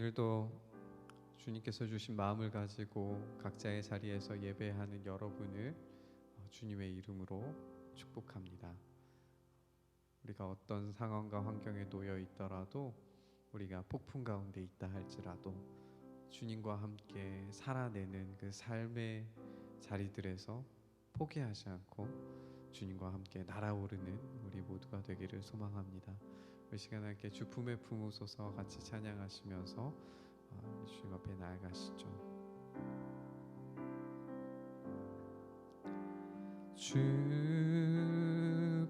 오늘도 주님께서 주신 마음을 가지고 각자의 자리에서 예배하는 여러분을 주님의 이름으로 축복합니다. 우리가 어떤 상황과 환경에 놓여 있더라도, 우리가 폭풍 가운데 있다 할지라도 주님과 함께 살아내는 그 삶의 자리들에서 포기하지 않고 주님과 함께 날아오르는 우리 모두가 되기를 소망합니다. 이 시간에 함께 주 품에 품으소서 같이 찬양하시면서 주님 앞에 나아가시죠. 주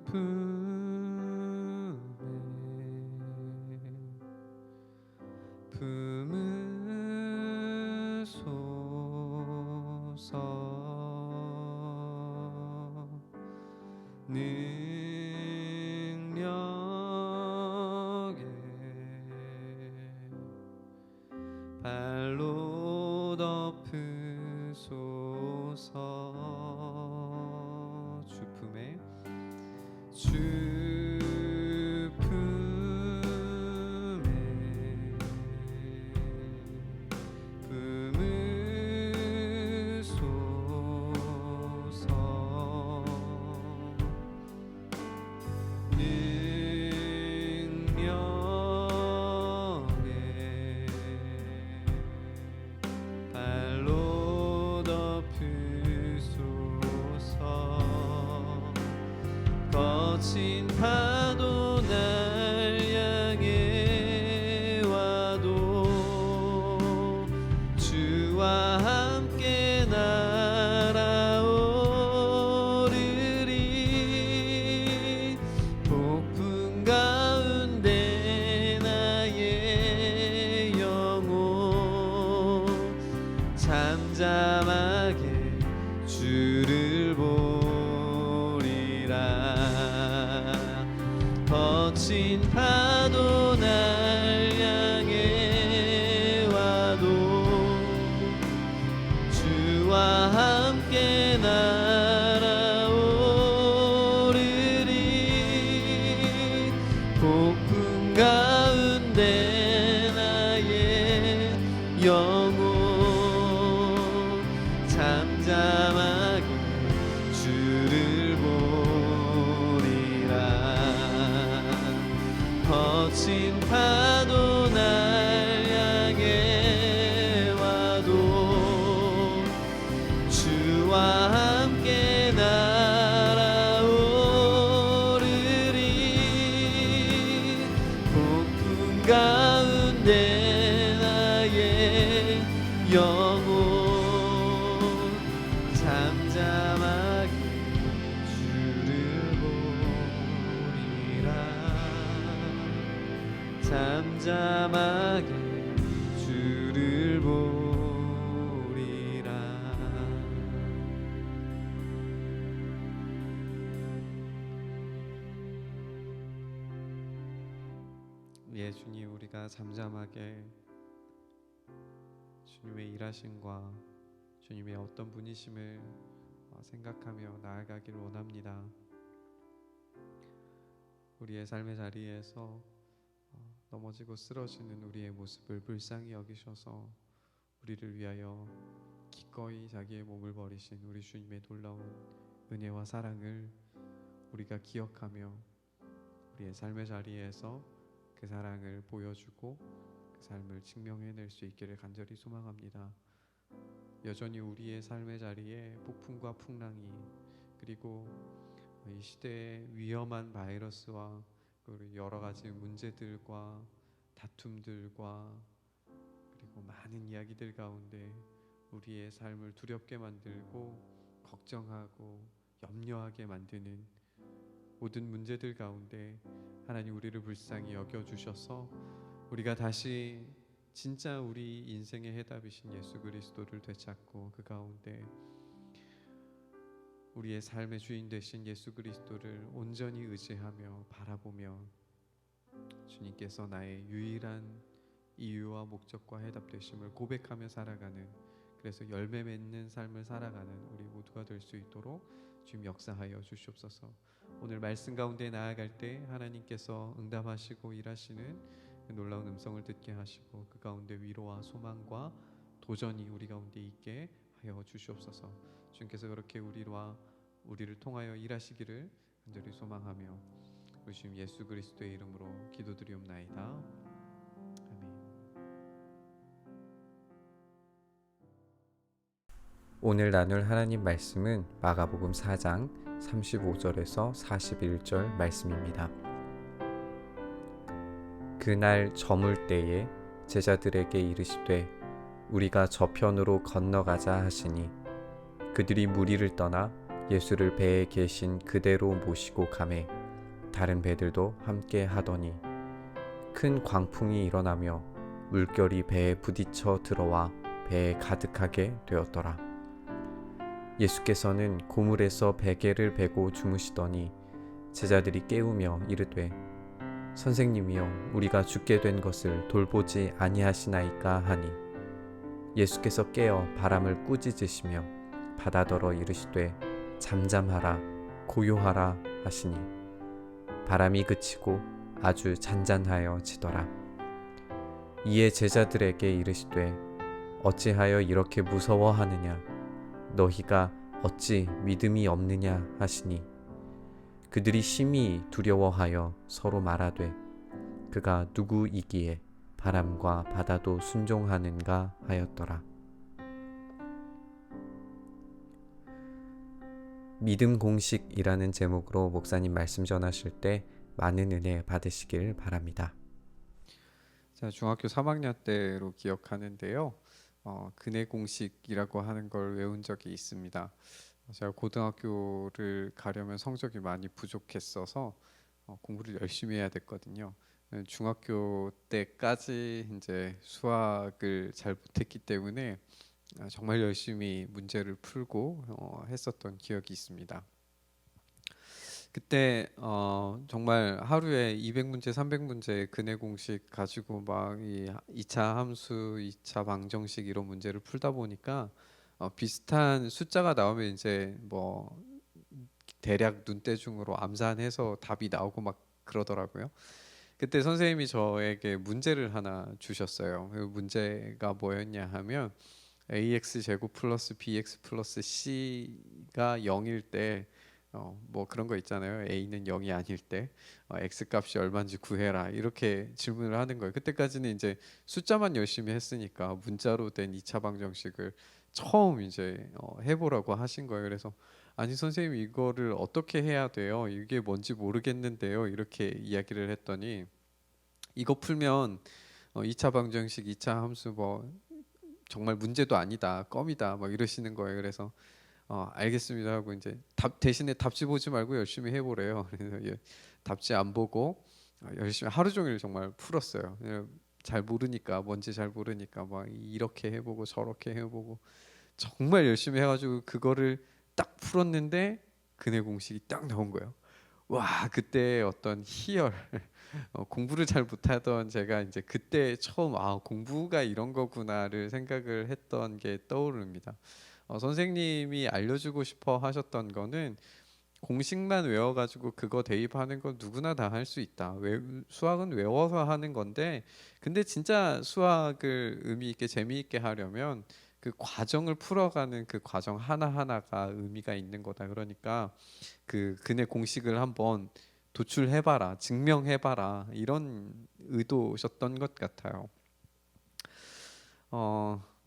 품에 품으소서. 능력에 발로 덮으소서. 주 품에 거친 파도 날 향해 와도 주와 함께 날아오르리. 폭풍 가운데 나의 영혼 잠잠하게 주를 거친 파도 날 향해 와도 주와 함께 날아오르리. 폭풍 가운데 나의 영혼 잠잠하게 주를 거친 파도 날 향해 와도 주와 함께 날아오르리. 폭풍 가운데 나의 영혼 잠잠하게 주를 잠잠하게 주를 보리라. 예, 주님, 우리가 잠잠하게 주님의 일하심과 주님의 어떤 분이심을 생각하며 나아가기를 원합니다. 우리의 삶의 자리에서 넘어지고 쓰러지는 우리의 모습을 불쌍히 여기셔서 우리를 위하여 기꺼이 자기의 몸을 버리신 우리 주님의 놀라운 은혜와 사랑을 우리가 기억하며 우리의 삶의 자리에서 그 사랑을 보여주고 그 삶을 증명해낼 수 있기를 간절히 소망합니다. 여전히 우리의 삶의 자리에 폭풍과 풍랑이, 그리고 이 시대의 위험한 바이러스와 여러 가지 문제들과 다툼들과 그리고 많은 이야기들 가운데 우리의 삶을 두렵게 만들고 걱정하고 염려하게 만드는 모든 문제들 가운데 하나님 우리를 불쌍히 여겨주셔서 우리가 다시 진짜 우리 인생의 해답이신 예수 그리스도를 되찾고 그 가운데 우리의 삶의 주인 되신 예수 그리스도를 온전히 의지하며 바라보며 주님께서 나의 유일한 이유와 목적과 해답 되심을 고백하며 살아가는, 그래서 열매 맺는 삶을 살아가는 우리 모두가 될 수 있도록 주님 역사하여 주시옵소서. 오늘 말씀 가운데 나아갈 때 하나님께서 응답하시고 일하시는 놀라운 음성을 듣게 하시고 그 가운데 위로와 소망과 도전이 우리 가운데 있게 하여 주시옵소서. 주님께서 그렇게 우리를 통하여 일하시기를 간절히 소망하며 우리 주님 예수 그리스도의 이름으로 기도드리옵나이다. 아멘. 오늘 나눌 하나님 말씀은 마가복음 4장 35절에서 41절 말씀입니다. 그날 저물 때에 제자들에게 이르시되 우리가 저편으로 건너가자 하시니 그들이 무리를 떠나 예수를 배에 계신 그대로 모시고 가매 다른 배들도 함께 하더니 큰 광풍이 일어나며 물결이 배에 부딪혀 들어와 배에 가득하게 되었더라. 예수께서는 고물에서 베개를 베고 주무시더니 제자들이 깨우며 이르되 선생님이여 우리가 죽게 된 것을 돌보지 아니하시나이까 하니 예수께서 깨어 바람을 꾸짖으시며 바다더러 이르시되 잠잠하라 고요하라 하시니 바람이 그치고 아주 잔잔하여 지더라. 이에 제자들에게 이르시되 어찌하여 이렇게 무서워하느냐 너희가 어찌 믿음이 없느냐 하시니 그들이 심히 두려워하여 서로 말하되 그가 누구이기에 바람과 바다도 순종하는가 하였더라. 믿음 공식이라는 제목으로 목사님 말씀 전하실 때 많은 은혜 받으시길 바랍니다. 자, 중학교 3학년 때로 기억하는데요. 근해 공식이라고 하는 걸 외운 적이 있습니다. 제가 고등학교를 가려면 성적이 많이 부족했어서 공부를 열심히 해야 됐거든요. 중학교 때까지 이제 수학을 잘 못했기 때문에 정말 열심히 문제를 풀고 했었던 기억이 있습니다. 그때 정말 하루에 200문제, 300문제 근해 공식 가지고 막 이 2차 함수, 2차 방정식 이런 문제를 풀다 보니까 비슷한 숫자가 나오면 이제 뭐 대략 눈대중으로 암산해서 답이 나오고 막 그러더라고요. 그때 선생님이 저에게 문제를 하나 주셨어요. 그 문제가 뭐였냐 하면 ax 제곱 플러스 bx 플러스 c가 0일 때 뭐 그런 거 있잖아요. a는 0이 아닐 때 x 값이 얼마인지 구해라 이렇게 질문을 하는 거예요. 그때까지는 이제 숫자만 열심히 했으니까 문자로 된 2차 방정식을 처음 이제 해보라고 하신 거예요. 그래서 아니 선생님 이거를 어떻게 해야 돼요? 이게 뭔지 모르겠는데요. 이렇게 이야기를 했더니 이거 풀면 2차 방정식, 2차 함수 뭐 정말 문제도 아니다, 껌이다, 막 이러시는 거예요. 그래서 알겠습니다 하고 이제 답 대신에 답지 보지 말고 열심히 해보래요. 그래서 답지 안 보고 열심히 하루 종일 정말 풀었어요. 잘 모르니까 뭔지 잘 모르니까 막 이렇게 해보고 저렇게 해보고 정말 열심히 해가지고 그거를 딱 풀었는데 근해 공식이 딱 나온 거예요. 와 그때 어떤 희열 공부를 잘 못하던 제가 이제 그때 처음 공부가 이런 거구나를 생각을 했던 게 떠오릅니다. 선생님이 알려주고 싶어 하셨던 거는 공식만 외워가지고 그거 대입하는 건 누구나 다 할 수 있다. 수학은 외워서 하는 건데 근데 진짜 수학을 의미 있게 재미있게 하려면 그 과정을 풀어가는 그 과정 하나하나가 의미가 있는 거다. 그러니까 그 근해 공식을 한번 도출해봐라, 증명해봐라 이런 의도셨던 것 같아요.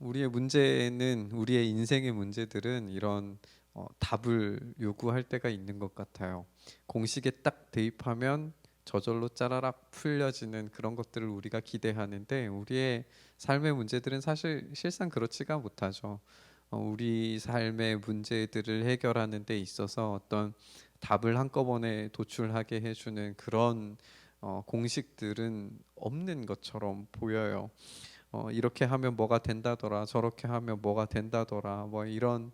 우리의 문제는 우리의 인생의 문제들은 이런 답을 요구할 때가 있는 것 같아요. 공식에 딱 대입하면 저절로 짜라락 풀려지는 그런 것들을 우리가 기대하는데 우리의 삶의 문제들은 사실 실상 그렇지가 못하죠. 우리 삶의 문제들을 해결하는 데 있어서 어떤 답을 한꺼번에 도출하게 해주는 그런 공식들은 없는 것처럼 보여요. 이렇게 하면 뭐가 된다더라, 저렇게 하면 뭐가 된다더라, 뭐 이런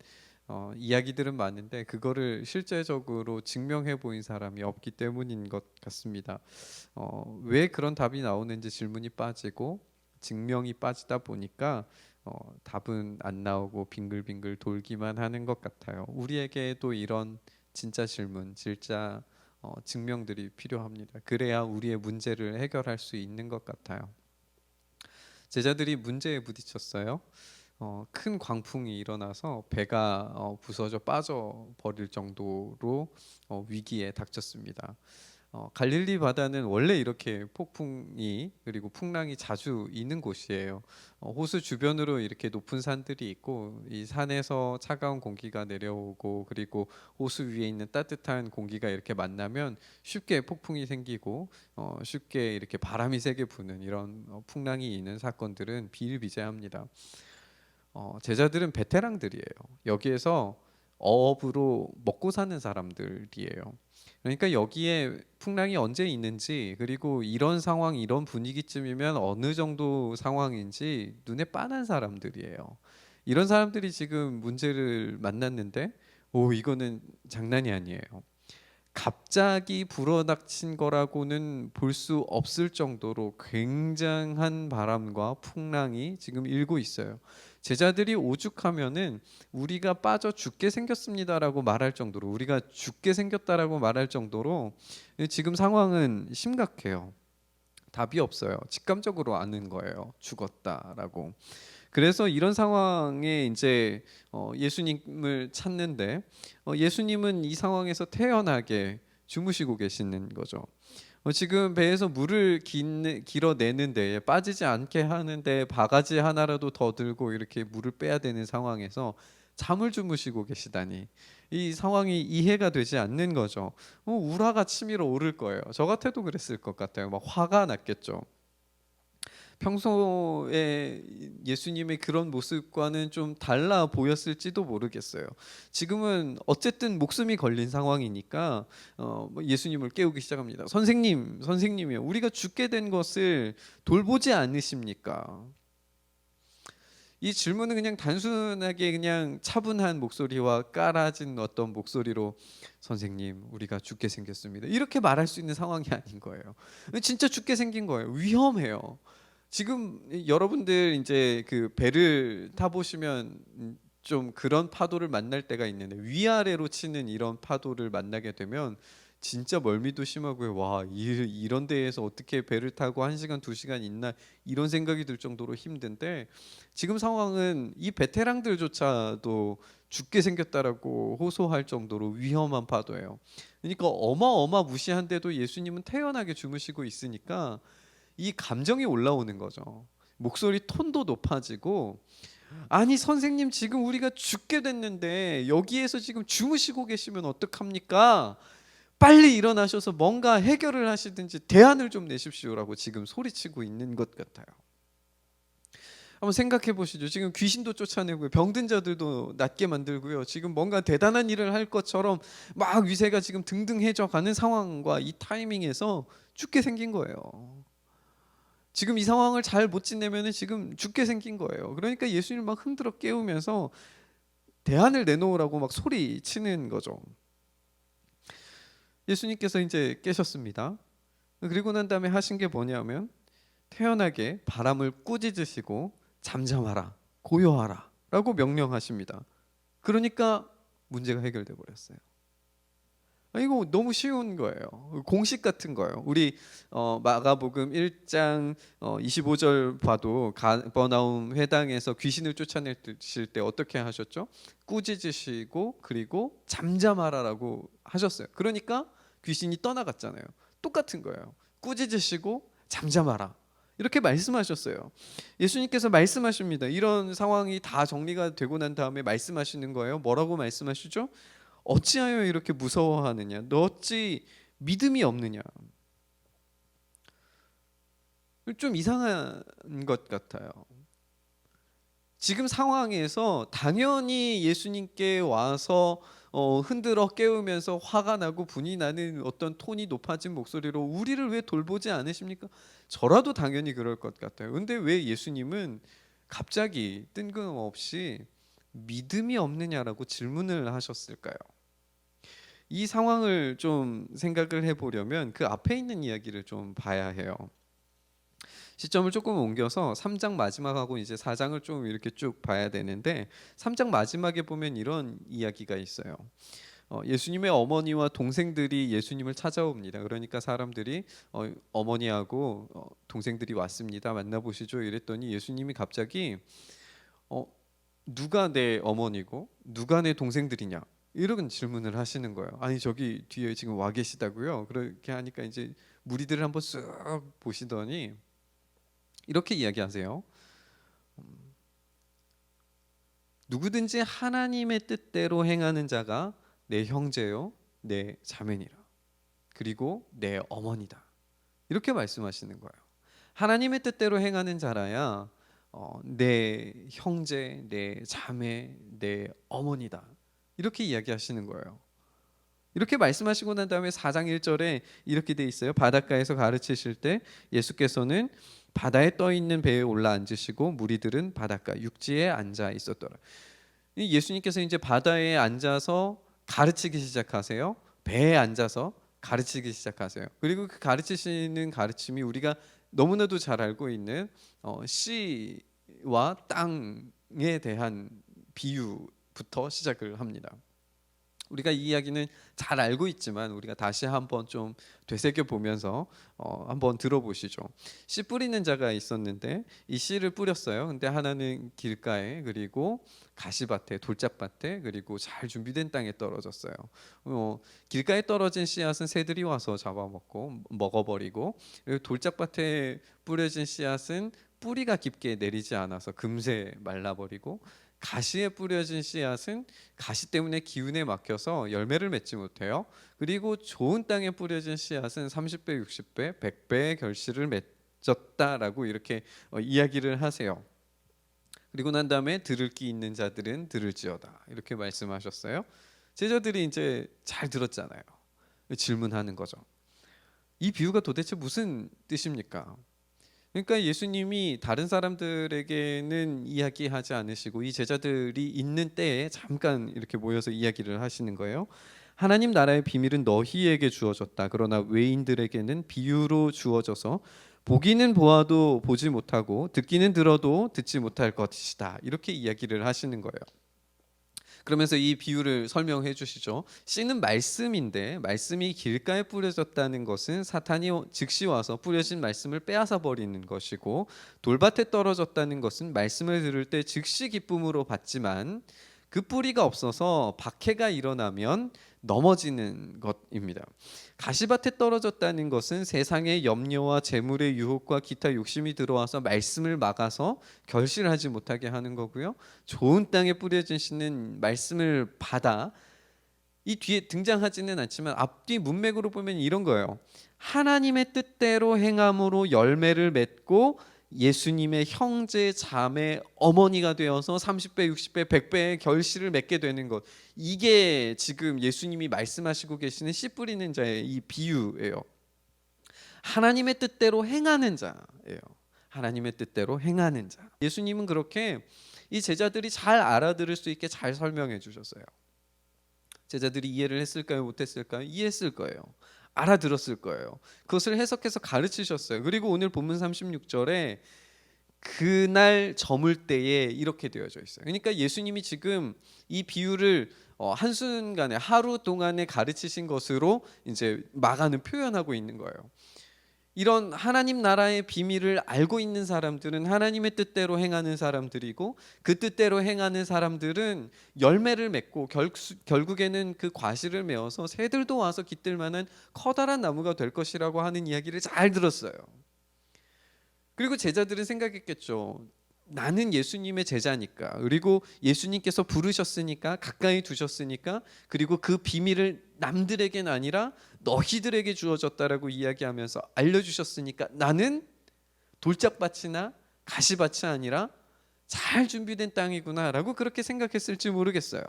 이야기들은 많은데 그거를 실제적으로 증명해 보인 사람이 없기 때문인 것 같습니다. 왜 그런 답이 나오는지 질문이 빠지고 증명이 빠지다 보니까 답은 안 나오고 빙글빙글 돌기만 하는 것 같아요. 우리에게도 이런 진짜 질문, 진짜 증명들이 필요합니다. 그래야 우리의 문제를 해결할 수 있는 것 같아요. 제자들이 문제에 부딪혔어요. 큰 광풍이 일어나서 배가 부서져 빠져 버릴 정도로 위기에 닥쳤습니다. 갈릴리 바다는 원래 이렇게 폭풍이 그리고 풍랑이 자주 있는 곳이에요. 호수 주변으로 이렇게 높은 산들이 있고 이 산에서 차가운 공기가 내려오고 그리고 호수 위에 있는 따뜻한 공기가 이렇게 만나면 쉽게 폭풍이 생기고 쉽게 이렇게 바람이 세게 부는 이런 풍랑이 있는 사건들은 비일비재합니다. 제자들은 베테랑들이에요. 여기에서 어업으로 먹고 사는 사람들이에요. 그러니까 여기에 풍랑이 언제 있는지 그리고 이런 상황, 이런 분위기쯤이면 어느 정도 상황인지 눈에 빤한 사람들이에요. 이런 사람들이 지금 문제를 만났는데, 오, 이거는 장난이 아니에요. 갑자기 불어닥친 거라고는 볼 수 없을 정도로 굉장한 바람과 풍랑이 지금 일고 있어요. 제자들이 오죽하면은 우리가 빠져 죽게 생겼습니다라고 말할 정도로, 우리가 죽게 생겼다라고 말할 정도로 지금 상황은 심각해요. 답이 없어요. 직감적으로 아는 거예요. 죽었다라고. 그래서 이런 상황에 이제 예수님을 찾는데 예수님은 이 상황에서 태연하게 주무시고 계시는 거죠. 지금 배에서 물을 길어내는데 빠지지 않게 하는데 바가지 하나라도 더 들고 이렇게 물을 빼야 되는 상황에서 잠을 주무시고 계시다니 이 상황이 이해가 되지 않는 거죠. 우라가 치밀어 오를 거예요. 저 같아도 그랬을 것 같아요. 막 화가 났겠죠. 평소에 예수님의 그런 모습과는 좀 달라 보였을지도 모르겠어요. 지금은 어쨌든 목숨이 걸린 상황이니까 뭐 예수님을 깨우기 시작합니다. 선생님, 선생님이요. 우리가 죽게 된 것을 돌보지 않으십니까? 이 질문은 그냥 단순하게 그냥 차분한 목소리와 깔아진 어떤 목소리로 선생님, 우리가 죽게 생겼습니다. 이렇게 말할 수 있는 상황이 아닌 거예요. 진짜 죽게 생긴 거예요. 위험해요. 지금 여러분들 이제 그 배를 타 보시면 좀 그런 파도를 만날 때가 있는데 위아래로 치는 이런 파도를 만나게 되면 진짜 멀미도 심하고요. 와, 이런 데에서 어떻게 배를 타고 1시간, 2시간 있나 이런 생각이 들 정도로 힘든데 지금 상황은 이 베테랑들조차도 죽게 생겼다라고 호소할 정도로 위험한 파도예요. 그러니까 어마어마무시한데도 예수님은 태연하게 주무시고 있으니까 이 감정이 올라오는 거죠. 목소리 톤도 높아지고 아니 선생님 지금 우리가 죽게 됐는데 여기에서 지금 주무시고 계시면 어떡합니까? 빨리 일어나셔서 뭔가 해결을 하시든지 대안을 좀 내십시오라고 지금 소리치고 있는 것 같아요. 한번 생각해 보시죠. 지금 귀신도 쫓아내고요. 병든 자들도 낫게 만들고요. 지금 뭔가 대단한 일을 할 것처럼 막 위세가 지금 등등해져 가는 상황과 이 타이밍에서 죽게 생긴 거예요. 지금 이 상황을 잘 못 지내면 지금 죽게 생긴 거예요. 그러니까 예수님을 막 흔들어 깨우면서 대안을 내놓으라고 막 소리치는 거죠. 예수님께서 이제 깨셨습니다. 그리고 난 다음에 하신 게 뭐냐면 태연하게 바람을 꾸짖으시고 잠잠하라, 고요하라 라고 명령하십니다. 그러니까 문제가 해결돼 버렸어요. 이거 너무 쉬운 거예요. 공식 같은 거예요. 우리 마가복음 1장 25절 봐도 가버나움 회당에서 귀신을 쫓아내실 때 어떻게 하셨죠? 꾸짖으시고 그리고 잠잠하라라고 하셨어요. 그러니까 귀신이 떠나갔잖아요. 똑같은 거예요. 꾸짖으시고 잠잠하라. 이렇게 말씀하셨어요. 예수님께서 말씀하십니다. 이런 상황이 다 정리가 되고 난 다음에 말씀하시는 거예요. 뭐라고 말씀하시죠? 어찌하여 이렇게 무서워하느냐? 너 어찌 믿음이 없느냐? 좀 이상한 것 같아요. 지금 상황에서 당연히 예수님께 와서 흔들어 깨우면서 화가 나고 분이 나는 어떤 톤이 높아진 목소리로 우리를 왜 돌보지 않으십니까? 저라도 당연히 그럴 것 같아요. 근데 왜 예수님은 갑자기 뜬금없이 믿음이 없느냐라고 질문을 하셨을까요? 이 상황을 좀 생각을 해보려면 그 앞에 있는 이야기를 좀 봐야 해요. 시점을 조금 옮겨서 3장 마지막하고 이제 4장을 좀 이렇게 쭉 봐야 되는데 3장 마지막에 보면 이런 이야기가 있어요. 예수님의 어머니와 동생들이 예수님을 찾아옵니다. 그러니까 사람들이 어머니하고 동생들이 왔습니다. 만나보시죠. 이랬더니 예수님이 갑자기 누가 내 어머니고 누가 내 동생들이냐 이런 질문을 하시는 거예요. 아니 저기 뒤에 지금 와 계시다고요. 그렇게 하니까 이제 무리들을 한번 쓱 보시더니 이렇게 이야기하세요. 누구든지 하나님의 뜻대로 행하는 자가 내 형제요 내 자매니라. 그리고 내 어머니다. 이렇게 말씀하시는 거예요. 하나님의 뜻대로 행하는 자라야 내 형제, 내 자매, 내 어머니다. 이렇게 이야기하시는 거예요. 이렇게 말씀하시고 난 다음에 4장 1절에 이렇게 돼 있어요. 바닷가에서 가르치실 때 예수께서는 바다에 떠 있는 배에 올라 앉으시고 무리들은 바닷가 육지에 앉아 있었더라. 예수님께서 이제 바다에 앉아서 가르치기 시작하세요. 배에 앉아서 가르치기 시작하세요. 그리고 그 가르치시는 가르침이 우리가 너무나도 잘 알고 있는 씨와 땅에 대한 비유부터 시작을 합니다. 우리가 이 이야기는 잘 알고 있지만 우리가 다시 한번 좀 되새겨 보면서 한번 들어보시죠. 씨 뿌리는 자가 있었는데 이 씨를 뿌렸어요. 근데 하나는 길가에 그리고 가시밭에 돌짝밭에 그리고 잘 준비된 땅에 떨어졌어요. 길가에 떨어진 씨앗은 새들이 와서 잡아먹고 먹어버리고 그리고 돌짝밭에 뿌려진 씨앗은 뿌리가 깊게 내리지 않아서 금세 말라버리고 가시에 뿌려진 씨앗은 가시 때문에 기운에 막혀서 열매를 맺지 못해요. 그리고 좋은 땅에 뿌려진 씨앗은 30배, 60배, 100배의 결실을 맺었다라고 이렇게 이야기를 하세요. 그리고 난 다음에 들을 귀 있는 자들은 들을지어다 이렇게 말씀하셨어요. 제자들이 이제 잘 들었잖아요. 질문하는 거죠. 이 비유가 도대체 무슨 뜻입니까? 그러니까 예수님이 다른 사람들에게는 이야기하지 않으시고 이 제자들이 있는 때에 잠깐 이렇게 모여서 이야기를 하시는 거예요. 하나님 나라의 비밀은 너희에게 주어졌다. 그러나 외인들에게는 비유로 주어져서 보기는 보아도 보지 못하고 듣기는 들어도 듣지 못할 것이다. 이렇게 이야기를 하시는 거예요. 그러면서 이 비유를 설명해 주시죠. 씨는 말씀인데 말씀이 길가에 뿌려졌다는 것은 사탄이 즉시 와서 뿌려진 말씀을 빼앗아 버리는 것이고 돌밭에 떨어졌다는 것은 말씀을 들을 때 즉시 기쁨으로 받지만 그 뿌리가 없어서 박해가 일어나면 넘어지는 것입니다. 가시밭에 떨어졌다는 것은 세상의 염려와 재물의 유혹과 기타 욕심이 들어와서 말씀을 막아서 결실하지 못하게 하는 거고요. 좋은 땅에 뿌려진 씨는 말씀을 받아 이 뒤에 등장하지는 않지만 앞뒤 문맥으로 보면 이런 거예요. 하나님의 뜻대로 행함으로 열매를 맺고 예수님의 형제, 자매, 어머니가 되어서 30배, 60배, 100배의 결실을 맺게 되는 것. 이게 지금 예수님이 말씀하시고 계시는 씨 뿌리는 자의 이 비유예요. 하나님의 뜻대로 행하는 자예요. 하나님의 뜻대로 행하는 자. 예수님은 그렇게 이 제자들이 잘 알아들을 수 있게 잘 설명해 주셨어요. 제자들이 이해를 했을까요? 못했을까요? 이해했을 거예요. 알아들었을 거예요. 그것을 해석해서 가르치셨어요. 그리고 오늘 본문 36절에 그날 저물 때에 이렇게 되어져 있어요. 그러니까 예수님이 지금 이 비유를 한순간에 하루 동안에 가르치신 것으로 이제 마가는 표현하고 있는 거예요. 이런 하나님 나라의 비밀을 알고 있는 사람들은 하나님의 뜻대로 행하는 사람들이고 그 뜻대로 행하는 사람들은 열매를 맺고 결국에는 그 과실을 메어서 새들도 와서 깃들 만한 커다란 나무가 될 것이라고 하는 이야기를 잘 들었어요. 그리고 제자들은 생각했겠죠. 나는 예수님의 제자니까, 그리고 예수님께서 부르셨으니까, 가까이 두셨으니까, 그리고 그 비밀을 남들에게는 아니라 너희들에게 주어졌다라고 이야기하면서 알려주셨으니까 나는 돌짝밭이나 가시밭이 아니라 잘 준비된 땅이구나라고 그렇게 생각했을지 모르겠어요.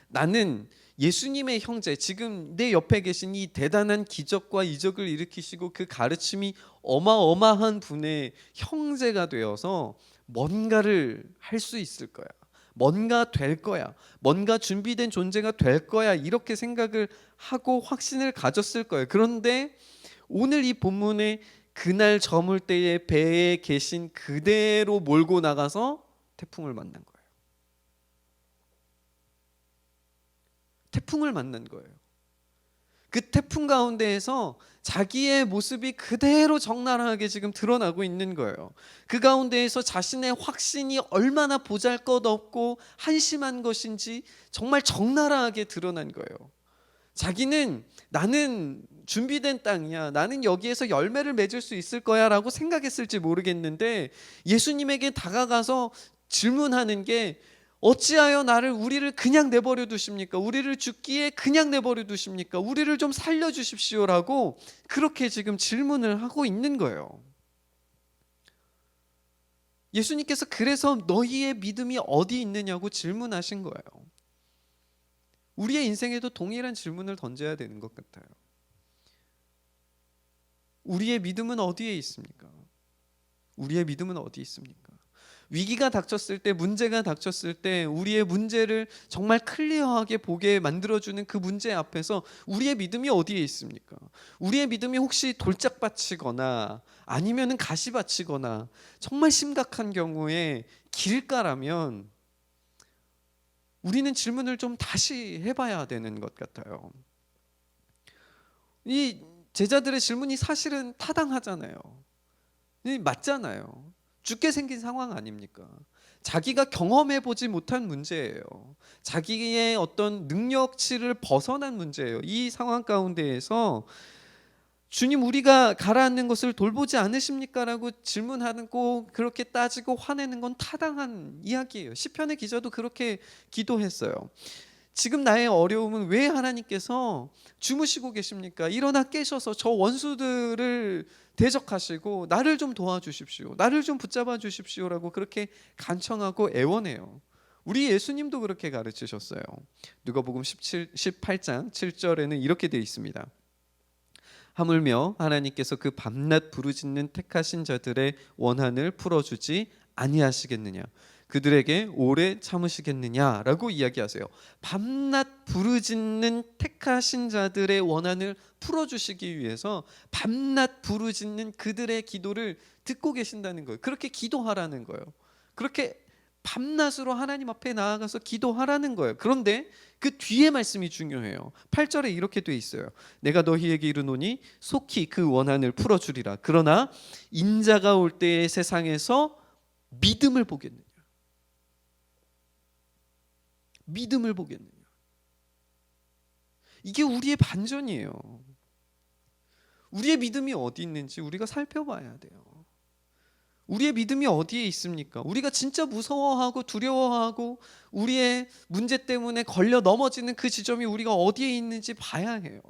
나는 예수님의 형제, 지금 내 옆에 계신 이 대단한 기적과 이적을 일으키시고 그 가르침이 어마어마한 분의 형제가 되어서 뭔가를 할 수 있을 거야. 뭔가 될 거야. 뭔가 준비된 존재가 될 거야. 이렇게 생각을 하고 확신을 가졌을 거예요. 그런데 오늘 이 본문에 그날 저물 때에 배에 계신 그대로 몰고 나가서 태풍을 만난 거예요. 태풍을 만난 거예요. 그 태풍 가운데에서 자기의 모습이 그대로 적나라하게 지금 드러나고 있는 거예요. 그 가운데에서 자신의 확신이 얼마나 보잘것없고 한심한 것인지 정말 적나라하게 드러난 거예요. 자기는 나는 준비된 땅이야, 나는 여기에서 열매를 맺을 수 있을 거야 라고 생각했을지 모르겠는데, 예수님에게 다가가서 질문하는 게 어찌하여 우리를 그냥 내버려 두십니까? 우리를 죽기에 그냥 내버려 두십니까? 우리를 좀 살려주십시오라고 그렇게 지금 질문을 하고 있는 거예요. 예수님께서 그래서 너희의 믿음이 어디 있느냐고 질문하신 거예요. 우리의 인생에도 동일한 질문을 던져야 되는 것 같아요. 우리의 믿음은 어디에 있습니까? 우리의 믿음은 어디 있습니까? 위기가 닥쳤을 때, 문제가 닥쳤을 때 우리의 문제를 정말 클리어하게 보게 만들어주는 그 문제 앞에서 우리의 믿음이 어디에 있습니까? 우리의 믿음이 혹시 돌짝밭이거나 아니면 가시밭이거나 정말 심각한 경우에 길가라면 우리는 질문을 좀 다시 해봐야 되는 것 같아요. 이 제자들의 질문이 사실은 타당하잖아요. 맞잖아요. 죽게 생긴 상황 아닙니까? 자기가 경험해보지 못한 문제예요. 자기의 어떤 능력치를 벗어난 문제예요. 이 상황 가운데에서 주님, 우리가 가라앉는 것을 돌보지 않으십니까? 라고 질문하고 그렇게 따지고 화내는 건 타당한 이야기예요. 시편의 기자도 그렇게 기도했어요. 지금 나의 어려움은 왜 하나님께서 주무시고 계십니까? 일어나 깨셔서 저 원수들을 대적하시고 나를 좀 도와주십시오, 나를 좀 붙잡아 주십시오라고 그렇게 간청하고 애원해요. 우리 예수님도 그렇게 가르치셨어요. 누가복음 18장 7절에는 이렇게 되어 있습니다. 하물며 하나님께서 그 밤낮 부르짖는 택하신 자들의 원한을 풀어주지 아니하시겠느냐, 그들에게 오래 참으시겠느냐라고 이야기하세요. 밤낮 부르짖는 택하신 자들의 원한을 풀어주시기 위해서 밤낮 부르짖는 그들의 기도를 듣고 계신다는 거예요. 그렇게 기도하라는 거예요. 그렇게 밤낮으로 하나님 앞에 나아가서 기도하라는 거예요. 그런데 그 뒤에 말씀이 중요해요. 8절에 이렇게 돼 있어요. 내가 너희에게 이르노니 속히 그 원한을 풀어주리라. 그러나 인자가 올 때의 세상에서 믿음을 보겠느냐, 믿음을 보겠느냐. 이게 우리의 반전이에요. 우리의 믿음이 어디 있는지 우리가 살펴봐야 돼요. 우리의 믿음이 어디에 있습니까? 우리가 진짜 무서워하고 두려워하고 우리의 문제 때문에 걸려 넘어지는 그 지점이 우리가 어디에 있는지 봐야 해요.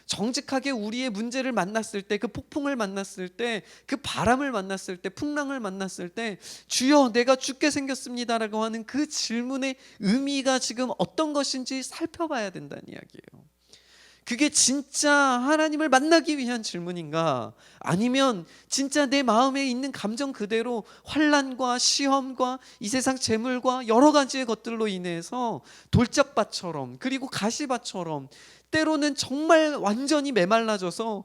정직하게 우리의 문제를 만났을 때, 그 폭풍을 만났을 때, 그 바람을 만났을 때, 풍랑을 만났을 때 주여 내가 죽게 생겼습니다라고 하는 그 질문의 의미가 지금 어떤 것인지 살펴봐야 된다는 이야기예요. 그게 진짜 하나님을 만나기 위한 질문인가, 아니면 진짜 내 마음에 있는 감정 그대로 환난과 시험과 이 세상 재물과 여러 가지의 것들로 인해서 돌짝밭처럼 그리고 가시밭처럼 때로는 정말 완전히 메말라져서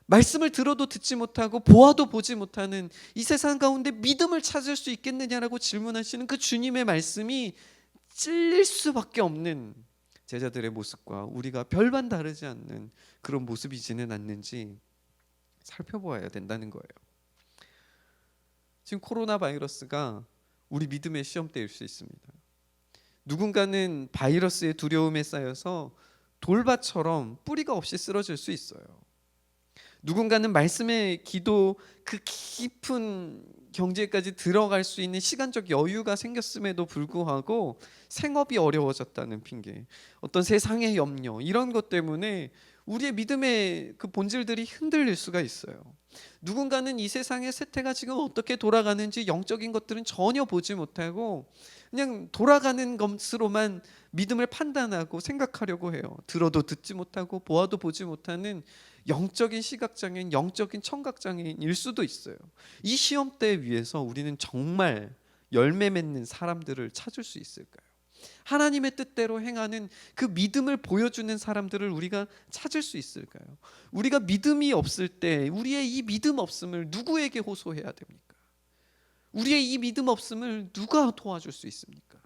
말씀을 들어도 듣지 못하고 보아도 보지 못하는 이 세상 가운데 믿음을 찾을 수 있겠느냐라고 질문하시는 그 주님의 말씀이 찔릴 수밖에 없는 제자들의 모습과 우리가 별반 다르지 않는 그런 모습이지는 않는지 살펴보아야 된다는 거예요. 지금 코로나 바이러스가 우리 믿음의 시험대일 수 있습니다. 누군가는 바이러스의 두려움에 쌓여서 돌밭처럼 뿌리가 없이 쓰러질 수 있어요. 누군가는 말씀의 기도 그 깊은 경지에까지 들어갈 수 있는 시간적 여유가 생겼음에도 불구하고 생업이 어려워졌다는 핑계, 어떤 세상의 염려, 이런 것 때문에 우리의 믿음의 그 본질들이 흔들릴 수가 있어요. 누군가는 이 세상의 세태가 지금 어떻게 돌아가는지 영적인 것들은 전혀 보지 못하고 그냥 돌아가는 것으로만 믿음을 판단하고 생각하려고 해요. 들어도 듣지 못하고 보아도 보지 못하는 영적인 시각장애인, 영적인 청각장애인일 수도 있어요. 이 시험대 위에서 우리는 정말 열매 맺는 사람들을 찾을 수 있을까요? 하나님의 뜻대로 행하는 그 믿음을 보여주는 사람들을 우리가 찾을 수 있을까요? 우리가 믿음이 없을 때 우리의 이 믿음 없음을 누구에게 호소해야 됩니까? 우리의 이 믿음 없음을 누가 도와줄 수 있습니까?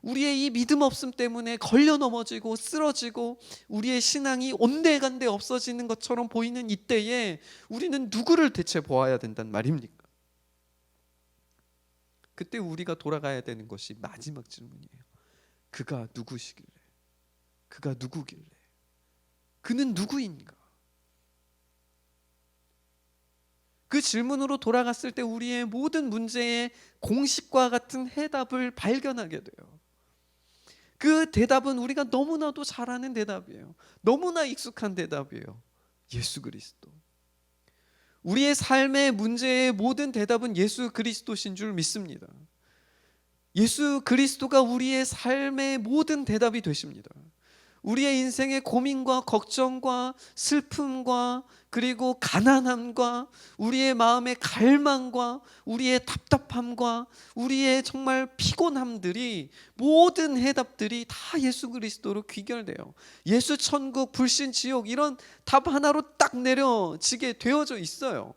우리의 이 믿음 없음 때문에 걸려 넘어지고 쓰러지고 우리의 신앙이 온데간데 없어지는 것처럼 보이는 이때에 우리는 누구를 대체 보아야 된단 말입니까? 그때 우리가 돌아가야 되는 것이 마지막 질문이에요. 그가 누구시길래? 그가 누구길래? 그는 누구인가? 그 질문으로 돌아갔을 때 우리의 모든 문제의 공식과 같은 해답을 발견하게 돼요. 그 대답은 우리가 너무나도 잘 아는 대답이에요. 너무나 익숙한 대답이에요. 예수 그리스도. 우리의 삶의 문제의 모든 대답은 예수 그리스도신 줄 믿습니다. 예수 그리스도가 우리의 삶의 모든 대답이 되십니다. 우리의 인생의 고민과 걱정과 슬픔과 그리고 가난함과 우리의 마음의 갈망과 우리의 답답함과 우리의 정말 피곤함들이 모든 해답들이 다 예수 그리스도로 귀결돼요. 예수 천국 불신 지옥 이런 답 하나로 딱 내려지게 되어져 있어요.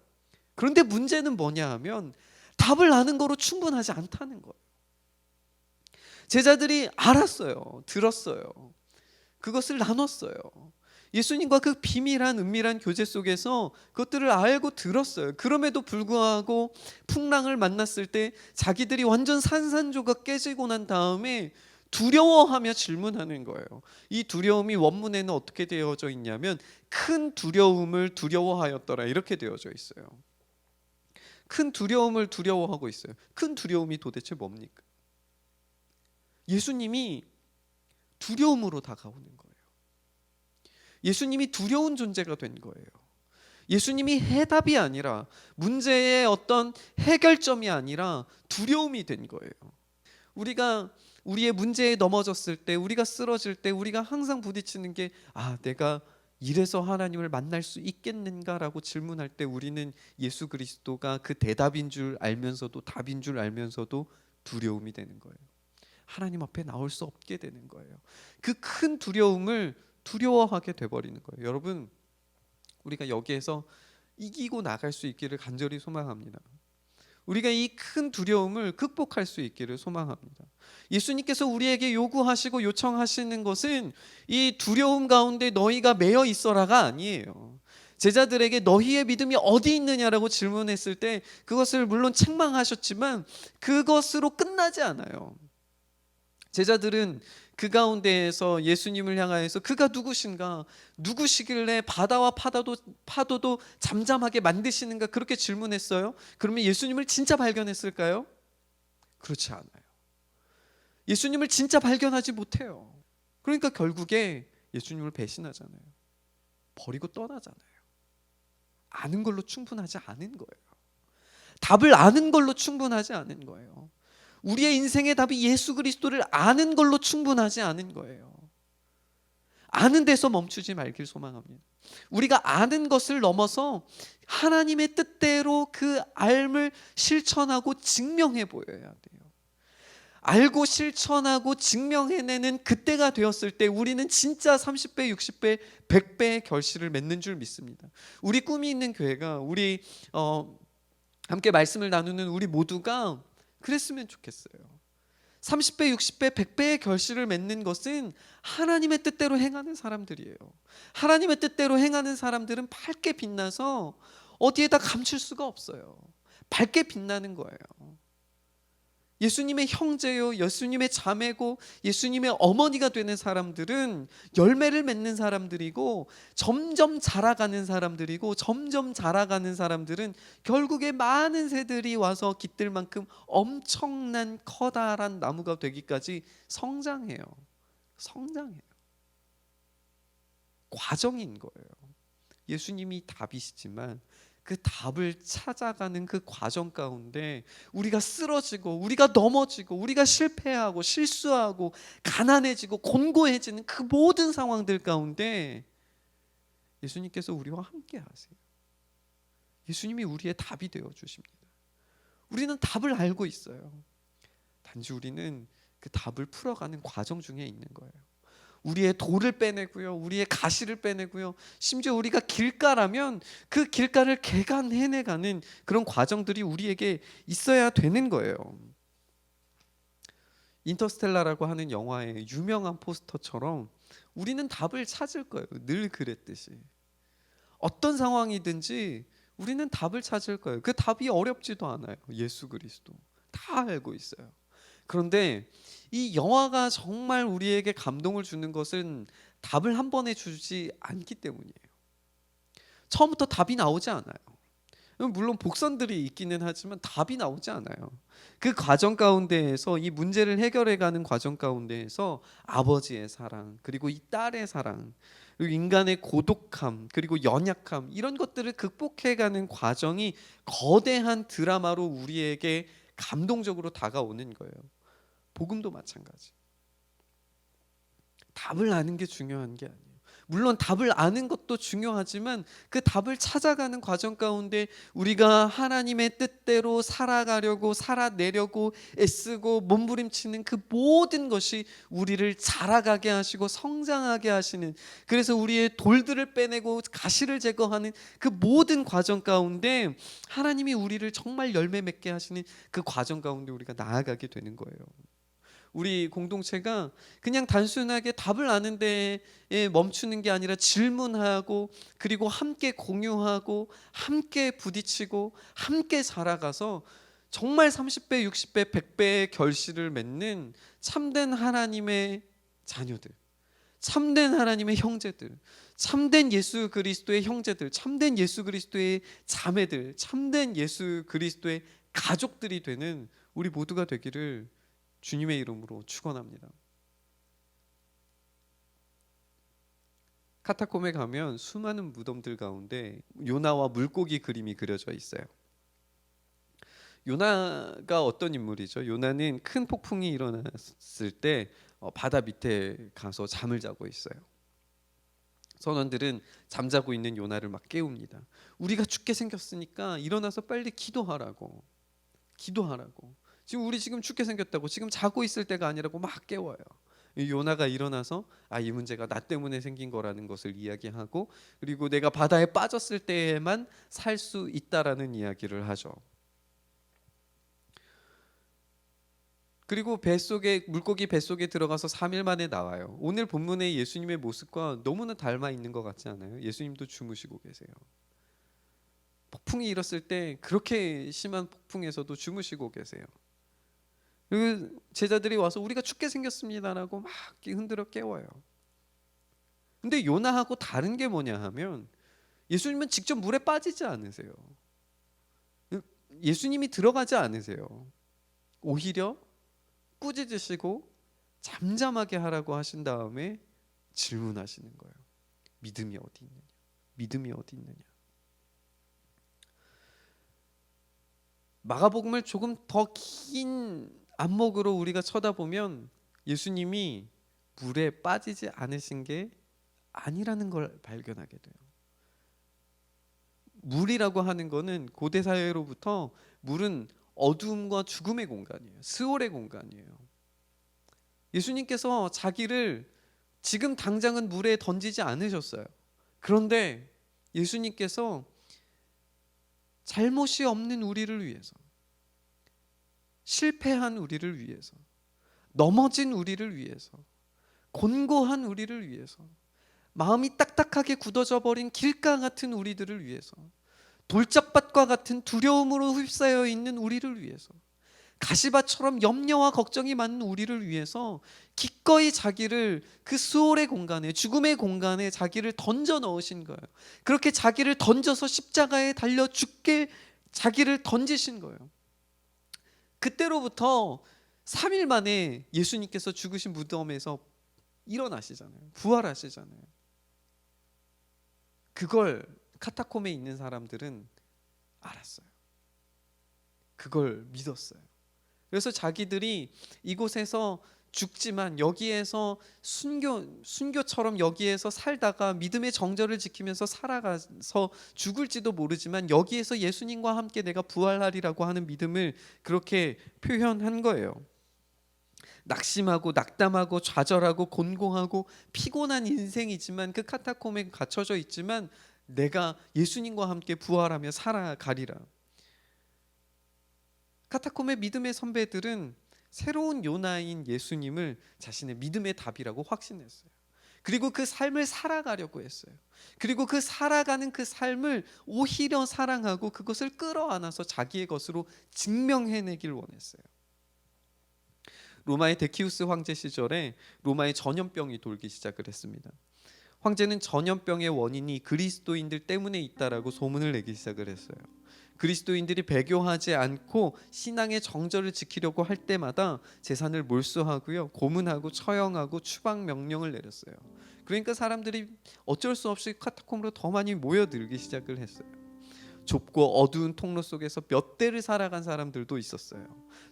그런데 문제는 뭐냐 하면 답을 아는 거로 충분하지 않다는 거예요. 제자들이 알았어요. 들었어요. 그것을 나눴어요. 예수님과 그 비밀한 은밀한 교제 속에서 그것들을 알고 들었어요. 그럼에도 불구하고 풍랑을 만났을 때 자기들이 완전 산산조각 깨지고 난 다음에 두려워하며 질문하는 거예요. 이 두려움이 원문에는 어떻게 되어져 있냐면 큰 두려움을 두려워하였더라 이렇게 되어져 있어요. 큰 두려움을 두려워하고 있어요. 큰 두려움이 도대체 뭡니까? 예수님이 두려움으로 다가오는 거예요. 예수님이 두려운 존재가 된 거예요. 예수님이 해답이 아니라 문제의 어떤 해결점이 아니라 두려움이 된 거예요. 우리가 우리의 문제에 넘어졌을 때, 우리가 쓰러질 때 우리가 항상 부딪히는 게 내가 이래서 하나님을 만날 수 있겠는가라고 질문할 때 우리는 예수 그리스도가 그 대답인 줄 알면서도 답인 줄 알면서도 두려움이 되는 거예요. 하나님 앞에 나올 수 없게 되는 거예요. 그 큰 두려움을 두려워하게 돼버리는 거예요. 여러분, 우리가 여기에서 이기고 나갈 수 있기를 간절히 소망합니다. 우리가 이 큰 두려움을 극복할 수 있기를 소망합니다. 예수님께서 우리에게 요구하시고 요청하시는 것은 이 두려움 가운데 너희가 매여 있어라가 아니에요. 제자들에게 너희의 믿음이 어디 있느냐라고 질문했을 때 그것을 물론 책망하셨지만 그것으로 끝나지 않아요. 제자들은 그 가운데에서 예수님을 향하여서 그가 누구신가, 누구시길래 바다와 파도도 잠잠하게 만드시는가 그렇게 질문했어요. 그러면 예수님을 진짜 발견했을까요? 그렇지 않아요. 예수님을 진짜 발견하지 못해요. 그러니까 결국에 예수님을 배신하잖아요. 버리고 떠나잖아요. 아는 걸로 충분하지 않은 거예요. 답을 아는 걸로 충분하지 않은 거예요. 우리의 인생의 답이 예수 그리스도를 아는 걸로 충분하지 않은 거예요. 아는 데서 멈추지 말길 소망합니다. 우리가 아는 것을 넘어서 하나님의 뜻대로 그 알을 실천하고 증명해 보여야 돼요. 알고 실천하고 증명해내는 그때가 되었을 때 우리는 진짜 30배, 60배, 100배의 결실을 맺는 줄 믿습니다. 우리 꿈이 있는 교회가 우리 함께 말씀을 나누는 우리 모두가 그랬으면 좋겠어요. 30배, 60배, 100배의 결실을 맺는 것은 하나님의 뜻대로 행하는 사람들이에요. 하나님의 뜻대로 행하는 사람들은 밝게 빛나서 어디에다 감출 수가 없어요. 밝게 빛나는 거예요. 예수님의 형제요, 예수님의 자매고 예수님의 어머니가 되는 사람들은 열매를 맺는 사람들이고 점점 자라가는 사람들이고 점점 자라가는 사람들은 결국에 많은 새들이 와서 깃들 만큼 엄청난 커다란 나무가 되기까지 성장해요. 과정인 거예요. 예수님이 답이시지만 그 답을 찾아가는 그 과정 가운데 우리가 쓰러지고 우리가 넘어지고 우리가 실패하고 실수하고 가난해지고 곤고해지는 그 모든 상황들 가운데 예수님께서 우리와 함께 하세요. 예수님이 우리의 답이 되어 주십니다. 우리는 답을 알고 있어요. 단지 우리는 그 답을 풀어가는 과정 중에 있는 거예요. 우리의 돌을 빼내고요, 우리의 가시를 빼내고요, 심지어 우리가 길가라면 그 길가를 개간해내가는 그런 과정들이 우리에게 있어야 되는 거예요. 인터스텔라라고 하는 영화의 유명한 포스터처럼 우리는 답을 찾을 거예요. 늘 그랬듯이. 어떤 상황이든지 우리는 답을 찾을 거예요. 그 답이 어렵지도 않아요. 예수 그리스도. 다 알고 있어요. 그런데 이 영화가 정말 우리에게 감동을 주는 것은 답을 한 번에 주지 않기 때문이에요. 처음부터 답이 나오지 않아요. 물론 복선들이 있기는 하지만 답이 나오지 않아요. 그 과정 가운데에서 이 문제를 해결해가는 과정 가운데에서 아버지의 사랑, 그리고 이 딸의 사랑, 그리고 인간의 고독함, 그리고 연약함, 이런 것들을 극복해가는 과정이 거대한 드라마로 우리에게 감동적으로 다가오는 거예요. 복음도 마찬가지. 답을 아는 게 중요한 게 아니에요. 물론 답을 아는 것도 중요하지만 그 답을 찾아가는 과정 가운데 우리가 하나님의 뜻대로 살아가려고, 살아내려고 애쓰고 몸부림치는 그 모든 것이 우리를 자라가게 하시고 성장하게 하시는, 그래서 우리의 돌들을 빼내고 가시를 제거하는 그 모든 과정 가운데 하나님이 우리를 정말 열매 맺게 하시는 그 과정 가운데 우리가 나아가게 되는 거예요. 우리 공동체가 그냥 단순하게 답을 아는 데에 멈추는 게 아니라 질문하고, 그리고 함께 공유하고, 함께 부딪히고, 함께 자라가서 정말 30배, 60배, 100배의 결실을 맺는 참된 하나님의 자녀들, 참된 하나님의 형제들, 참된 예수 그리스도의 형제들, 참된 예수 그리스도의 자매들, 참된 예수 그리스도의 가족들이 되는 우리 모두가 되기를 주님의 이름으로 축원합니다. 카타콤에 가면 수많은 무덤들 가운데 요나와 물고기 그림이 그려져 있어요. 요나가 어떤 인물이죠? 요나는 큰 폭풍이 일어났을 때 바다 밑에 가서 잠을 자고 있어요. 선원들은 잠자고 있는 요나를 막 깨웁니다. 우리가 죽게 생겼으니까 일어나서 빨리 기도하라고. 지금 우리 죽게 생겼다고, 지금 자고 있을 때가 아니라고 막 깨워요. 요나가 일어나서 이 문제가 나 때문에 생긴 거라는 것을 이야기하고, 그리고 내가 바다에 빠졌을 때에만 살 수 있다라는 이야기를 하죠. 그리고 물고기 뱃속에 들어가서 3일 만에 나와요. 오늘 본문의 예수님의 모습과 너무나 닮아 있는 것 같지 않아요? 예수님도 주무시고 계세요. 폭풍이 일었을 때 그렇게 심한 폭풍에서도 주무시고 계세요. 그리고 제자들이 와서 우리가 죽게 생겼습니다라고 막 흔들어 깨워요. 근데 요나하고 다른 게 뭐냐 하면 예수님은 직접 물에 빠지지 않으세요. 예수님이 들어가지 않으세요. 오히려 꾸짖으시고 잠잠하게 하라고 하신 다음에 질문하시는 거예요. 믿음이 어디 있느냐? 믿음이 어디 있느냐? 마가복음을 조금 더 긴 안목으로 우리가 쳐다보면 예수님이 물에 빠지지 않으신 게 아니라는 걸 발견하게 돼요. 물이라고 하는 거는 고대 사회로부터 물은 어두움과 죽음의 공간이에요. 스올의 공간이에요. 예수님께서 자기를 지금 당장은 물에 던지지 않으셨어요. 그런데 예수님께서 잘못이 없는 우리를 위해서, 실패한 우리를 위해서, 넘어진 우리를 위해서, 곤고한 우리를 위해서, 마음이 딱딱하게 굳어져 버린 길가 같은 우리들을 위해서, 돌짝밭과 같은 두려움으로 휩싸여 있는 우리를 위해서, 가시밭처럼 염려와 걱정이 많은 우리를 위해서 기꺼이 자기를 그 수월의 공간에, 죽음의 공간에 자기를 던져 넣으신 거예요. 그렇게 자기를 던져서 십자가에 달려 죽게 자기를 던지신 거예요. 그때로부터 3일 만에 예수님께서 죽으신 무덤에서 일어나시잖아요. 부활하시잖아요. 그걸 카타콤에 있는 사람들은 알았어요. 그걸 믿었어요. 그래서 자기들이 이곳에서 죽지만 여기에서 순교처럼 여기에서 살다가 믿음의 정절을 지키면서 살아가서 죽을지도 모르지만 여기에서 예수님과 함께 내가 부활하리라고 하는 믿음을 그렇게 표현한 거예요. 낙심하고 낙담하고 좌절하고 곤고하고 피곤한 인생이지만 그 카타콤에 갇혀져 있지만 내가 예수님과 함께 부활하며 살아가리라. 카타콤의 믿음의 선배들은 새로운 요나인 예수님을 자신의 믿음의 답이라고 확신했어요. 그리고 그 삶을 살아가려고 했어요. 그리고 그 살아가는 그 삶을 오히려 사랑하고 그것을 끌어안아서 자기의 것으로 증명해내길 원했어요. 로마의 데키우스 황제 시절에 로마의 전염병이 돌기 시작을 했습니다. 황제는 전염병의 원인이 그리스도인들 때문에 있다라고 소문을 내기 시작을 했어요. 그리스도인들이 배교하지 않고 신앙의 정절을 지키려고 할 때마다 재산을 몰수하고요, 고문하고 처형하고 추방 명령을 내렸어요. 그러니까 사람들이 어쩔 수 없이 카타콤으로 더 많이 모여들기 시작을 했어요. 좁고 어두운 통로 속에서 몇 대를 살아간 사람들도 있었어요.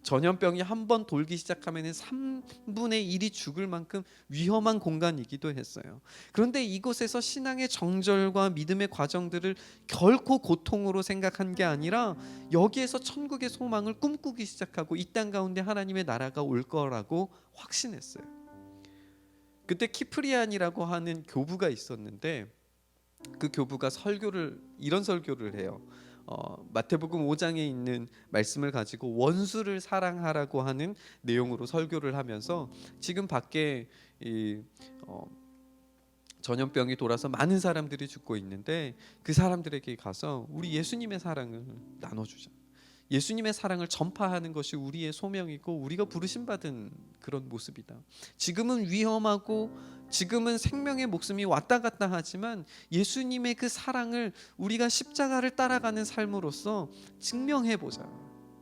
전염병이 한번 돌기 시작하면 3분의 1이 죽을 만큼 위험한 공간이기도 했어요. 그런데 이곳에서 신앙의 정절과 믿음의 과정들을 결코 고통으로 생각한 게 아니라 여기에서 천국의 소망을 꿈꾸기 시작하고 이 땅 가운데 하나님의 나라가 올 거라고 확신했어요. 그때 키프리안이라고 하는 교부가 있었는데 그 교부가 이런 설교를 해요. 마태복음 5장에 있는 말씀을 가지고 원수를 사랑하라고 하는 내용으로 설교를 하면서 지금 밖에 전염병이 돌아서 많은 사람들이 죽고 있는데 그 사람들에게 가서 우리 예수님의 사랑을 나눠주자. 예수님의 사랑을 전파하는 것이 우리의 소명이고 우리가 부르심 받은 그런 모습이다. 지금은 위험하고 지금은 생명의 목숨이 왔다 갔다 하지만 예수님의 그 사랑을 우리가 십자가를 따라가는 삶으로서 증명해보자.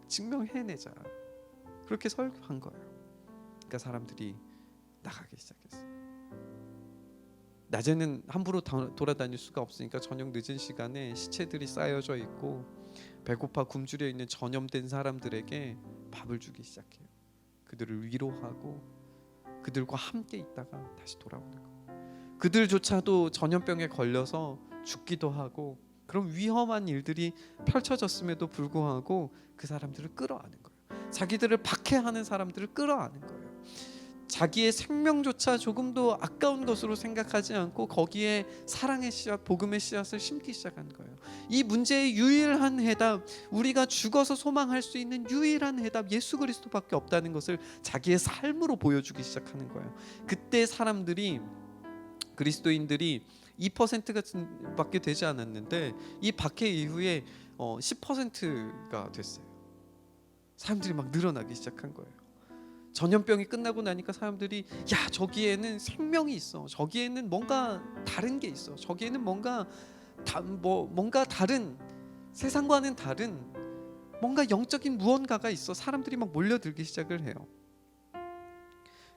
증명해내자. 그렇게 설교한 거예요. 그러니까 사람들이 나가기 시작했어요. 낮에는 함부로 돌아다닐 수가 없으니까 저녁 늦은 시간에 시체들이 쌓여져 있고 배고파 굶주려 있는 전염된 사람들에게 밥을 주기 시작해요. 그들을 위로하고 그들과 함께 있다가 다시 돌아오는 거예요. 그들조차도 전염병에 걸려서 죽기도 하고 그런 위험한 일들이 펼쳐졌음에도 불구하고 그 사람들을 끌어안는 거예요. 자기들을 박해하는 사람들을 끌어안는 거예요. 자기의 생명조차 조금도 아까운 것으로 생각하지 않고 거기에 사랑의 씨앗, 복음의 씨앗을 심기 시작한 거예요. 이 문제의 유일한 해답, 우리가 죽어서 소망할 수 있는 유일한 해답, 예수 그리스도밖에 없다는 것을 자기의 삶으로 보여주기 시작하는 거예요. 그때 사람들이, 그리스도인들이 2%밖에 되지 않았는데 이 박해 이후에 10%가 됐어요. 사람들이 막 늘어나기 시작한 거예요. 전염병이 끝나고 나니까 사람들이 저기에는 생명이 있어. 저기에는 뭔가 다른 게 있어. 저기에는 뭔가 다른, 세상과는 다른 뭔가 영적인 무언가가 있어. 사람들이 막 몰려들기 시작을 해요.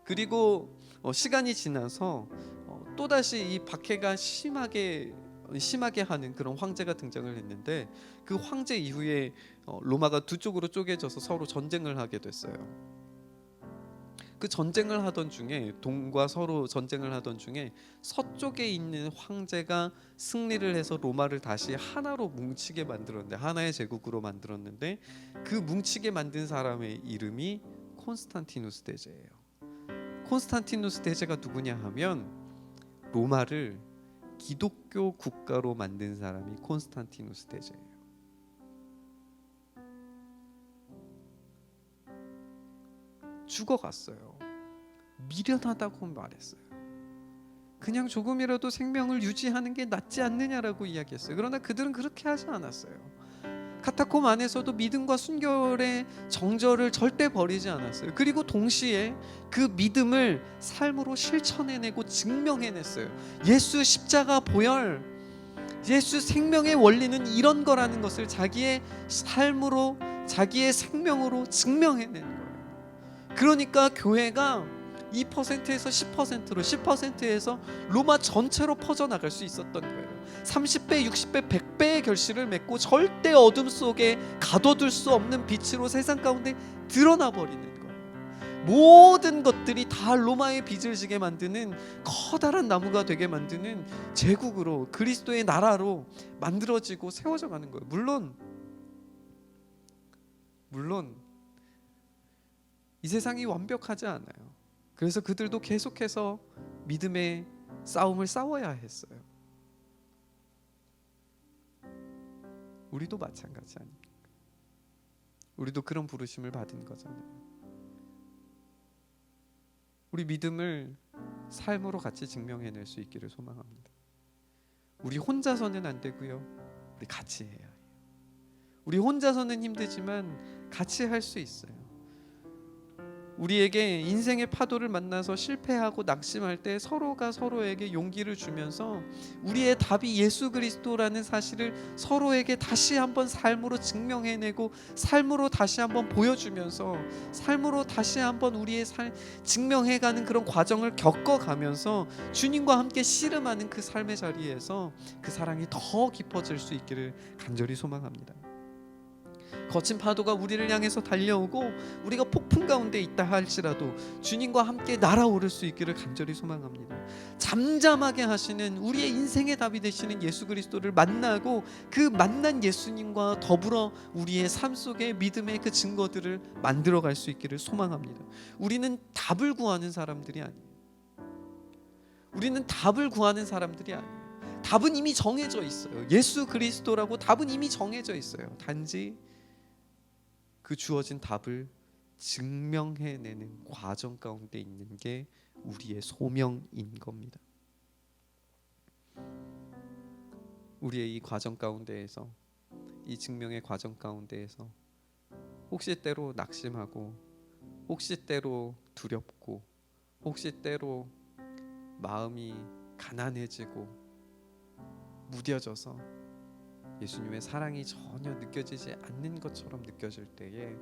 그리고 시간이 지나서 또다시 이 박해가 심하게 하는 그런 황제가 등장을 했는데 그 황제 이후에 로마가 두 쪽으로 쪼개져서 서로 전쟁을 하게 됐어요. 그 전쟁을 하던 중에, 동과 서로 전쟁을 하던 중에 서쪽에 있는 황제가 승리를 해서 로마를 다시 하나로 뭉치게 만들었는데, 하나의 제국으로 만들었는데 그 뭉치게 만든 사람의 이름이 콘스탄티누스 대제예요. 콘스탄티누스 대제가 누구냐 하면 로마를 기독교 국가로 만든 사람이 콘스탄티누스 대제예요. 죽어갔어요. 미련하다고 말했어요. 그냥 조금이라도 생명을 유지하는 게 낫지 않느냐라고 이야기했어요. 그러나 그들은 그렇게 하지 않았어요. 카타콤 안에서도 믿음과 순결의 정절을 절대 버리지 않았어요. 그리고 동시에 그 믿음을 삶으로 실천해내고 증명해냈어요. 예수 십자가 보혈, 예수 생명의 원리는 이런 거라는 것을 자기의 삶으로, 자기의 생명으로 증명해내는 거예요. 그러니까 교회가 2%에서 10%로, 10%에서 로마 전체로 퍼져나갈 수 있었던 거예요. 30배, 60배, 100배의 결실을 맺고 절대 어둠 속에 가둬둘 수 없는 빛으로 세상 가운데 드러나 버리는 거예요. 모든 것들이 다 로마의 빚을 지게 만드는 커다란 나무가 되게 만드는 제국으로, 그리스도의 나라로 만들어지고 세워져 가는 거예요. 물론 이 세상이 완벽하지 않아요. 그래서 그들도 계속해서 믿음의 싸움을 싸워야 했어요. 우리도 마찬가지 아닙니까? 우리도 그런 부르심을 받은 거잖아요. 우리 믿음을 삶으로 같이 증명해낼 수 있기를 소망합니다. 우리 혼자서는 안 되고요, 우리 같이 해야 해요. 우리 혼자서는 힘들지만 같이 할 수 있어요. 우리에게 인생의 파도를 만나서 실패하고 낙심할 때 서로가 서로에게 용기를 주면서 우리의 답이 예수 그리스도라는 사실을 서로에게 다시 한번 삶으로 증명해내고 삶으로 다시 한번 보여주면서 삶으로 다시 한번 우리의 증명해가는 그런 과정을 겪어가면서 주님과 함께 씨름하는 그 삶의 자리에서 그 사랑이 더 깊어질 수 있기를 간절히 소망합니다. 거친 파도가 우리를 향해서 달려오고 우리가 폭풍 가운데 있다 할지라도 주님과 함께 날아오를 수 있기를 간절히 소망합니다. 잠잠하게 하시는 우리의 인생의 답이 되시는 예수 그리스도를 만나고 그 만난 예수님과 더불어 우리의 삶 속에 믿음의 그 증거들을 만들어갈 수 있기를 소망합니다. 우리는 답을 구하는 사람들이 아니에요. 우리는 답을 구하는 사람들이 아니에요. 답은 이미 정해져 있어요. 예수 그리스도라고 답은 이미 정해져 있어요. 단지 그 주어진 답을 증명해내는 과정 가운데 있는 게 우리의 소명인 겁니다. 우리의 이 과정 가운데에서, 이 증명의 과정 가운데에서 혹시 때로 낙심하고, 혹시 때로 두렵고, 혹시 때로 마음이 가난해지고 무뎌져서 예수님의 사랑이 전혀 느껴지지 않는 것처럼 느껴질 때에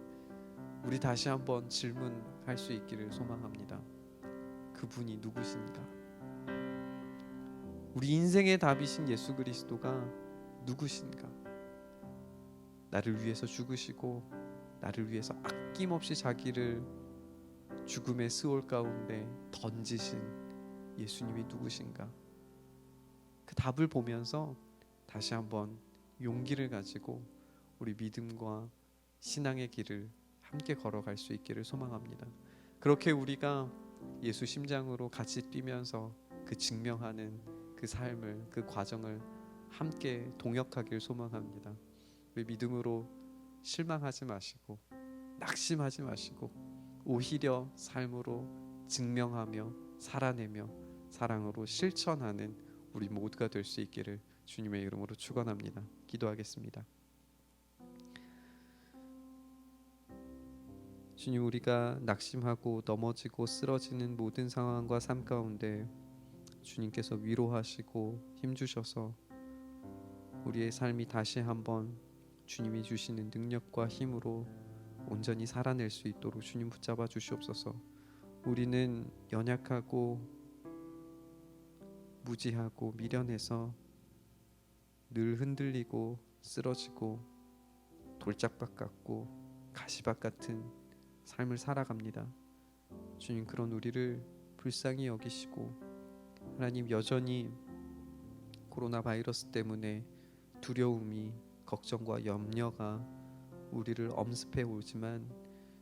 우리 다시 한번 질문할 수 있기를 소망합니다. 그분이 누구신가? 우리 인생의 답이신 예수 그리스도가 누구신가? 나를 위해서 죽으시고 나를 위해서 아낌없이 자기를 죽음의 스올 가운데 던지신 예수님이 누구신가? 그 답을 보면서 다시 한번 용기를 가지고 우리 믿음과 신앙의 길을 함께 걸어갈 수 있기를 소망합니다. 그렇게 우리가 예수 심장으로 같이 뛰면서 그 증명하는 그 삶을, 그 과정을 함께 동역하길 소망합니다. 우리 믿음으로 실망하지 마시고 낙심하지 마시고 오히려 삶으로 증명하며 살아내며 사랑으로 실천하는 우리 모두가 될 수 있기를 주님의 이름으로 축원합니다. 기도하겠습니다. 주님, 우리가 낙심하고 넘어지고 쓰러지는 모든 상황과 삶 가운데 주님께서 위로하시고 힘주셔서 우리의 삶이 다시 한번 주님이 주시는 능력과 힘으로 온전히 살아낼 수 있도록 주님 붙잡아 주시옵소서. 우리는 연약하고 무지하고 미련해서 늘 흔들리고 쓰러지고 돌짝밭 같고 가시밭 같은 삶을 살아갑니다. 주님, 그런 우리를 불쌍히 여기시고 하나님, 여전히 코로나 바이러스 때문에 두려움이, 걱정과 염려가 우리를 엄습해 오지만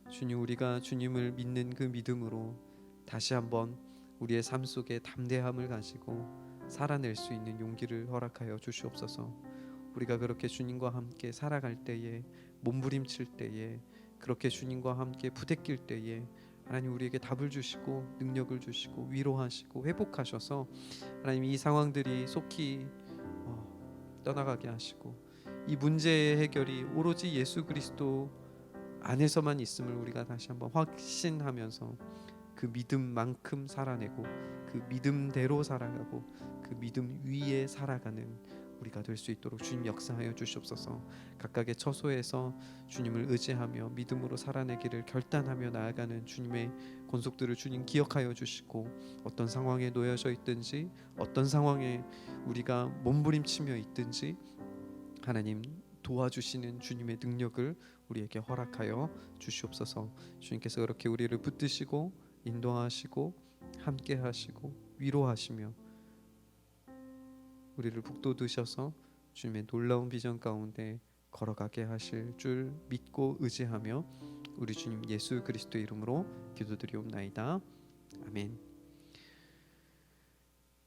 주님, 우리가 주님을 믿는 그 믿음으로 다시 한번 우리의 삶 속에 담대함을 가지고 살아낼 수 있는 용기를 허락하여 주시옵소서. 우리가 그렇게 주님과 함께 살아갈 때에, 몸부림칠 때에, 그렇게 주님과 함께 부대낄 때에 하나님 우리에게 답을 주시고 능력을 주시고 위로하시고 회복하셔서 하나님 이 상황들이 속히 떠나가게 하시고 이 문제의 해결이 오로지 예수 그리스도 안에서만 있음을 우리가 다시 한번 확신하면서 그 믿음만큼 살아내고 그 믿음대로 살아가고 그 믿음 위에 살아가는 우리가 될 수 있도록 주님 역사하여 주시옵소서. 각각의 처소에서 주님을 의지하며 믿음으로 살아내기를 결단하며 나아가는 주님의 권속들을 주님 기억하여 주시고 어떤 상황에 놓여져 있든지 어떤 상황에 우리가 몸부림치며 있든지 하나님 도와주시는 주님의 능력을 우리에게 허락하여 주시옵소서. 주님께서 그렇게 우리를 붙드시고 인도하시고 함께 하시고 위로하시며 우리를 북돋으셔서 주님의 놀라운 비전 가운데 걸어가게 하실 줄 믿고 의지하며 우리 주님 예수 그리스도의 이름으로 기도드리옵나이다. 아멘.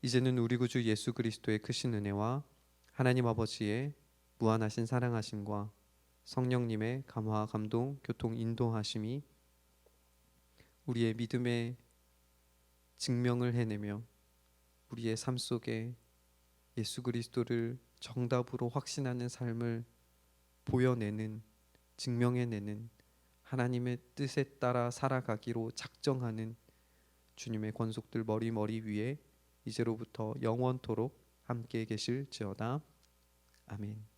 이제는 우리 구주 예수 그리스도의 크신 은혜와 하나님 아버지의 무한하신 사랑하심과 성령님의 감화 감동 교통 인도하심이 우리의 믿음의 증명을 해내며 우리의 삶 속에 예수 그리스도를 정답으로 확신하는 삶을 보여내는, 증명해내는, 하나님의 뜻에 따라 살아가기로 작정하는 주님의 권속들 머리 위에 이제로부터 영원토록 함께 계실지어다. 아멘.